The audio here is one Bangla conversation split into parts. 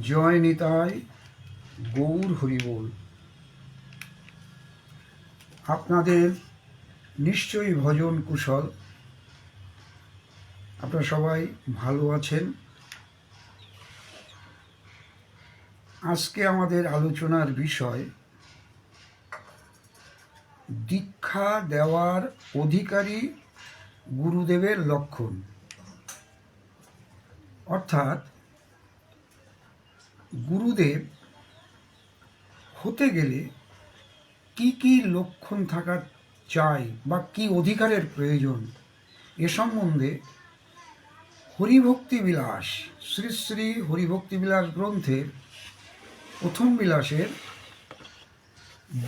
জয় নিতাই গৌর হরিবোল। আপনাদের নিশ্চয়ই ভজন কুশল, আপনারা সবাই ভালো আছেন। আজকে আমাদের আলোচনার বিষয় দীক্ষা দেওয়ার অধিকারী গুরুদেবের লক্ষণ। অর্থাৎ গুরুদেব হতে গেলে কি কি লক্ষণ থাকা চাই বা কি অধিকারের প্রয়োজন, এ সম্বন্ধে হরিভক্তি বিলাস, শ্রী শ্রী হরিভক্তি বিলাস গ্রন্থের প্রথম বিলাসের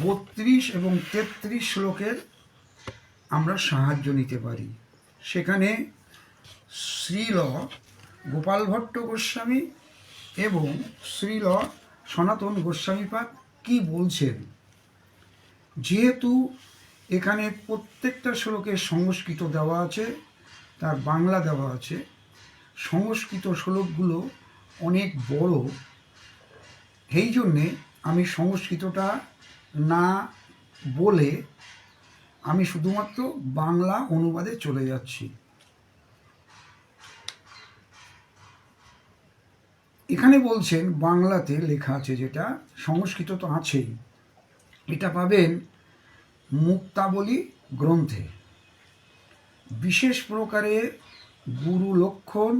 32 এবং 33 শ্লোকের আমরা সাহায্য নিতে পারি। সেখানে শ্রীল গোপাল ভট্ট গোস্বামী এবং শ্রীল সনাতন গোস্বামীপাদ কি বলছেন। যেহেতু এখানে প্রত্যেকটা শ্লোকে সংস্কৃত দেওয়া আছে, তার বাংলা দেওয়া আছে, সংস্কৃত শ্লোকগুলো অনেক বড়, এই জন্যে আমি সংস্কৃতটা না বলে আমি শুধুমাত্র বাংলা অনুবাদে চলে যাচ্ছি। এখানে বলছেন, বাংলাতে লেখা আছে, যেটা সংস্কৃত তো আছেই, এটা পাবেন মুক্তাবলী গ্রন্থে। বিশেষ প্রকারে গুরু লক্ষণ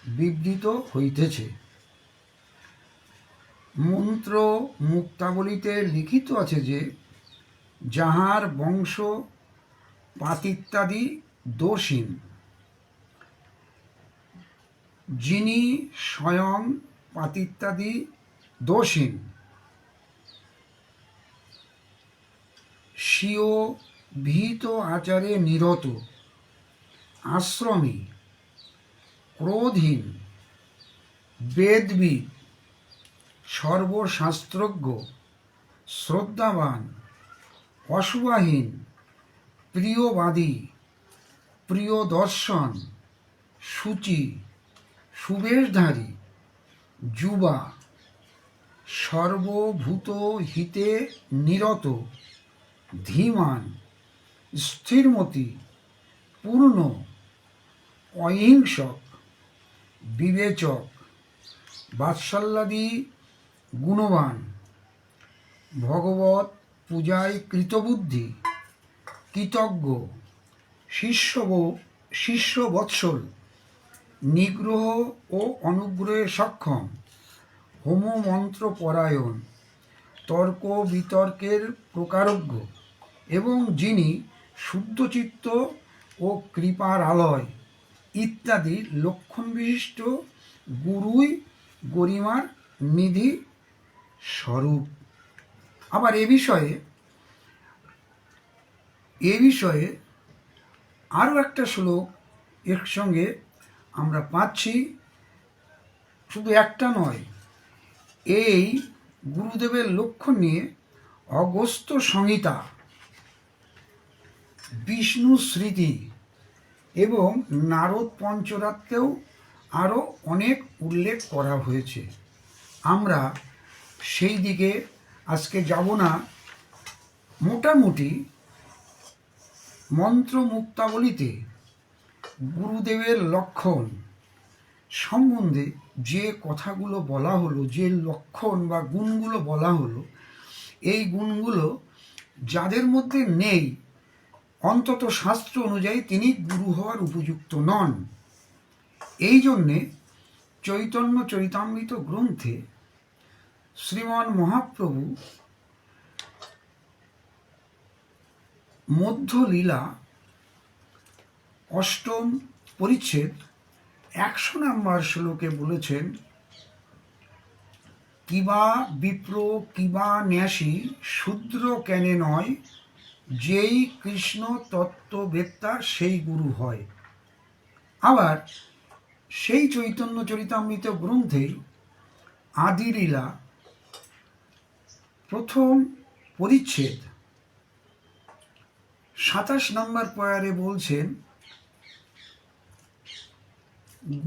বিবৃত হইতেছে। মন্ত্র মুক্তাবলীতে লিখিত আছে যে, যাহার বংশ পাতিত্যাদি দোষহীন, যিনি স্বয়ং পাতিত্যাদি দোষহীন, স্বীয় বিহিত আচারে নিরত, আশ্রমী, ক্রোধহীন, বেদবিদ, সর্বশাস্ত্রজ্ঞ, শ্রদ্ধাবান, অশুভাহীন, প্রিয়বাদী, প্রিয় দর্শন, সূচি, সুবেশধারী, যুবা, সর্বভূত হিতে নিরত, ধীমান, স্থিরমতি, পূর্ণ, অহিংসক, বিবেচক, বাৎসল্যাদি গুণবান, ভগবৎ পূজায় কৃতবুদ্ধি, কৃতজ্ঞ, শিষ্যবৎসল, নিগ্রহ ও অনুগ্রহে সক্ষম, হোমমন্ত্র পরায়ণ, তর্ক বিতর্কের প্রকারজ্ঞ, এবং যিনি শুদ্ধচিত্ত ও কৃপার আলয় ইত্যাদি লক্ষণ বিশিষ্ট গুরুই গরিমার নিধি স্বরূপ। আবার এ বিষয়ে আরও একটা শ্লোক এর সঙ্গে আমরা পাচ্ছি, শুধু একটা নয়, এই গুরুদেবের লক্ষণ নিয়ে অগস্ত্য সংহিতা, বিষ্ণু স্মৃতি এবং নারদ পঞ্চরাত্রেও আরও অনেক উল্লেখ করা হয়েছে। আমরা সেই দিকে আজকে যাব না। মোটামুটি মন্ত্র মুক্তাবলীতে গুরুদেবের লক্ষণ সম্বন্ধে যে কথাগুলো বলা হলো, যে লক্ষণ বা গুণগুলো বলা হলো, এই গুণগুলো যাদের মধ্যে নেই, অন্তত শাস্ত্র অনুযায়ী তিনি গুরু হওয়ার উপযুক্ত নন। এই জন্যে চৈতন্য চরিতামৃত গ্রন্থে শ্রীমান মহাপ্রভু মধ্যলীলা 8ম পরিচ্ছেদ 100 নম্বর শ্লোকে বলেছেন, কিবা বিপ্র কিবা ন্যাসী শূদ্র কেনে নয়, যেই কৃষ্ণ তত্ত্ববেত্তা সেই গুরু হয়। আবার সেই চৈতন্য চরিতামৃত গ্রন্থেই আদিলীলা 1ম পরিচ্ছেদ 27 নম্বর পয়ারে বলছেন,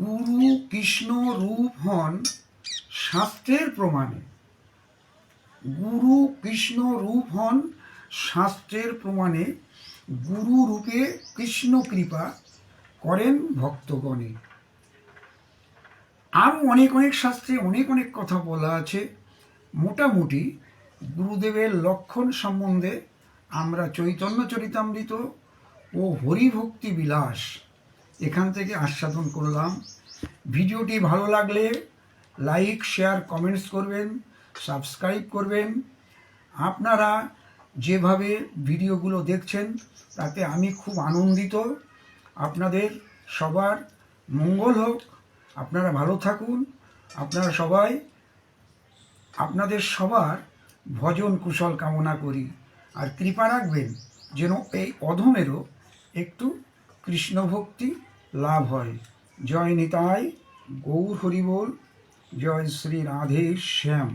গুরু কৃষ্ণ রূপ হন শাস্ত্রের প্রমাণে। গুরু কৃষ্ণ রূপ হন শাস্ত্রের প্রমাণে, গুরু রূপে কৃষ্ণ কৃপা করেন ভক্তগণে। আরও অনেক অনেক শাস্ত্রে অনেক অনেক কথা বলা আছে। মোটামুটি গুরুদেবের লক্ষণ সম্বন্ধে আমরা চৈতন্য চরিতামৃত ও হরিভক্তি বিলাস এখান থেকে আস্বাদন করলাম। ভিডিওটি ভালো লাগলে লাইক, শেয়ার, কমেন্টস করবেন, সাবস্ক্রাইব করবেন। আপনারা যেভাবে ভিডিওগুলো দেখছেন তাতে আমি খুব আনন্দিত। আপনাদের সবার মঙ্গল হোক, আপনারা ভালো থাকুন। আপনারা সবাই আপনাদের সবার ভজন কুশল কামনা করি। আর কৃপা রাখবেন যেন এই অধমেরও একটু কৃষ্ণ ভক্তি লাভ হয়। জয় নিতাই, গৌর হরিবোল, জয় শ্রী রাধে শ্যাম।